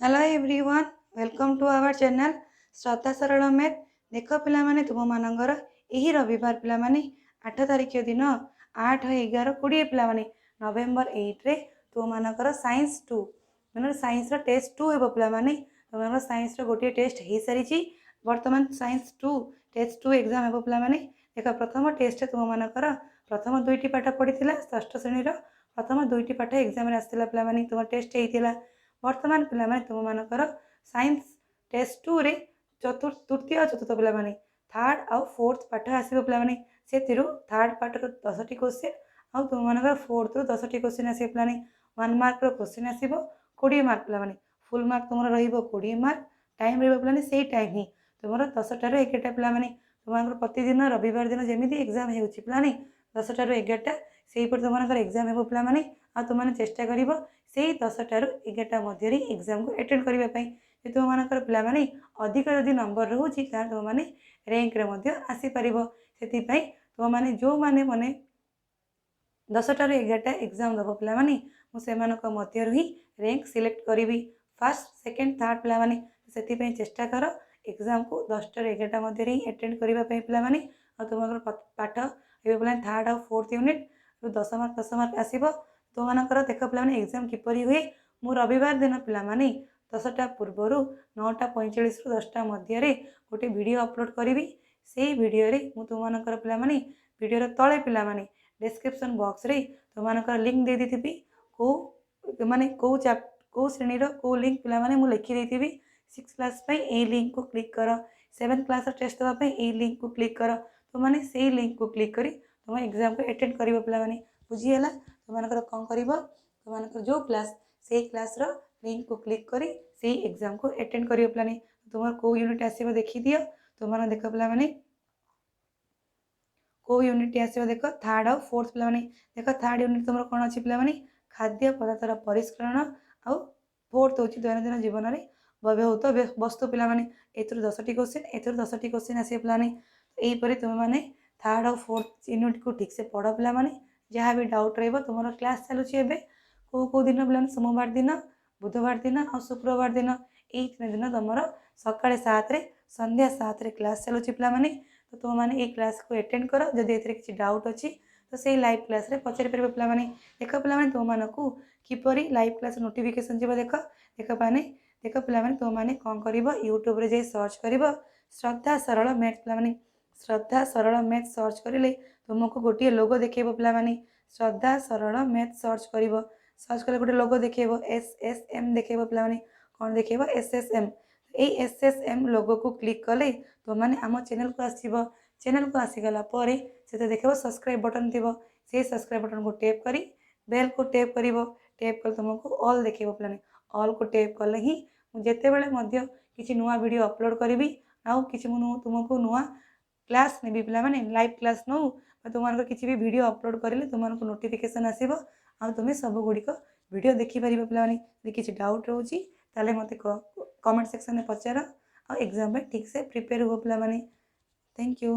Hello everyone welcome to our channel Shraddha Saral math. देख पिलामाने तुम मानकर यही रविवार पिलामाने 8 तारिख दिन 8/11/20 पिलामाने नवेम्बर 8 रे तुम मानकर साइंस 2 मैंने साइंस टेस्ट 2 हे पिलामाने तुम साइंस गोटे टेस्ट हो सारी बर्तमान साइंस 2 टेस्ट 2 एग्जाम हे पिलामाने देख प्रथम टेस्ट तुम मानकर प्रथम दुईटी पाठ पढ़ी षष्ठ श्रेणी प्रथम दुईटी पाठ एग्जाम आसाला पिलामाने तुम टेस्ट होता वर्तमान पिलामाने तुम मानकर साइंस टेस्ट 2 रे तृतीय चतुर्थ पिलामाने थर्ड आउ फोर्थ पाठ आसो पिलामाने से थर्ड पार्ट 10टी क्वेश्चन आउ तुम मानकर फोर्थ 10टी क्वेश्चन आसो पिलाने 1 मार्क क्वेश्चन आसो 20 मार्क पिलामाने फुल मार्क तुम रही 20 मार्क टाइम रही से टाइम ही तुम 10टारू 11टा पिलामाने तुम प्रतिदिन रविवार दिन जमी एग्जाम हो पिलाने 10टारू 11टा से तुम एग्जाम हो पिलामाने आ तुमने चेष्टा कर से 10टारू 11टा मध्य एग्जाम को अटेंड करने तुम मानकर पिलामाने अधिक जदि नंबर रोचे तुमने रैंक आसीपर से तुम मैंने जो मैंने मैंने 10टारू 11टा एग्जाम दब पिलामाने मुझे मध्य ही रैंक सिलेक्ट करी फर्स्ट सेकेंड थर्ड पिलामाने से चेष्टा कर एग्जाम को 10टारू 11टा मध्य ही अटेंड करने पिलामाने तुम पाठ ये पिला थर्ड आउ फोर्थ यूनिट 10 मार्क आसो तुम मानकर देख पिलामाने एग्जाम किपरि हुए मु रविवार दिन पिलामाने 10टा पूर्वर 9:45 ରୁ 10टा मध्य गोटे वीडियो अपलोड करी से वीडियो रे मु तुम मानकर पिलामाने वीडियो तले पिलामाने डिस्क्रिप्शन बॉक्स रे तुम मानकर लिंक दे देथिबी को माने को श्रेणी को लिंक पिलामाने मु लिखि देथिबी 6 क्लास पे ए लिंक को क्लिक कर 7 क्लास टेस्ट दवा पे ए लिंक को क्लिक कर तुम माने से लिंक को क्लिक करी तुम एग्जाम को अटेंड करिवो पिलामाने बुझीगला तुम कौन कर तुम जो क्लास से क्लास लिंक को क्लिक करी से एग्जाम को अटेंड करियो पिलाने तुम को यूनिट आसीबो देखि दियो तुम देख पिलामाने को यूनिट आसीबो देख थर्ड आउ फोर्थ पिलामाने देख थर्ड यूनिट तुम कौन अच्छी पिलामाने खाद्य पदार्थर परिष्करण आउ फोर्थ होची दैनंदिन जीवन में व्यवहृत वस्तु पिलामाने एथुर 10टी क्वेश्चन एथुर 10टी क्वेश्चन आसी पिलाने यहीपरि तुम माने थर्ड आउ फोर्थ यूनिट को ठीक से पढ़ पिलामाने जहाँ भी डाउट रही तुम क्लास चलुची कौ दिन पे सोमवार दिन बुधवार दिन और शुक्रवार दिन यही 3 दिन तुम सका 7 संध्या 7 क्लास चलुची पिलामाने तो तुम मैंने ये क्लास को अटेंड कर जदि ए किसी डाउट अच्छी तो से लाइव क्लास रे पचारि पारे पिलामाने देख पिलामाने तुम मानकू किपरि लाइव क्लास नोटिफिकेशन जीव देख पिलामाने तुम मैंने कौन कर यूट्यूब रे जाई सर्च कर श्रद्धा सरल मैथ पिलामाने श्रद्धा सरल मैथ सर्च करें तुमको गोटे लोगो देखेब पिलामाने श्रद्धा सरल मैथ सर्च कर गोटे लोगो देखेब SSM देखेब पिलामाने कौन देखेब SSM SSM लोगो को क्लिक कले तुम मैंने आम चैनल को आसब चैनल को आसीगला से देखेब सब्सक्राइब बटन थी से सब्सक्राइब बटन को टैप करी बेल को टैप कर टैप कर तुमको ऑल देखेब पिलामाने ऑल को टैप कले ही जिते बड़े किसी नुआ वीडियो अपलोड करी आउ किसी तुमको नुआ क्लास ने पिलामाने लाइव क्लास नौ तुम किसी भी वीडियो अपलोड करेंगे तुमको नोटिफिकेशन आसो आ तुम्हें सब गुड़िक वीडियो देखिपर पे किसी डाउट रोचे ताले मत कमेंट सेक्शन में पचार आ एग्जाम ठीक से प्रिपेयर हो पिलामाने। Thank you.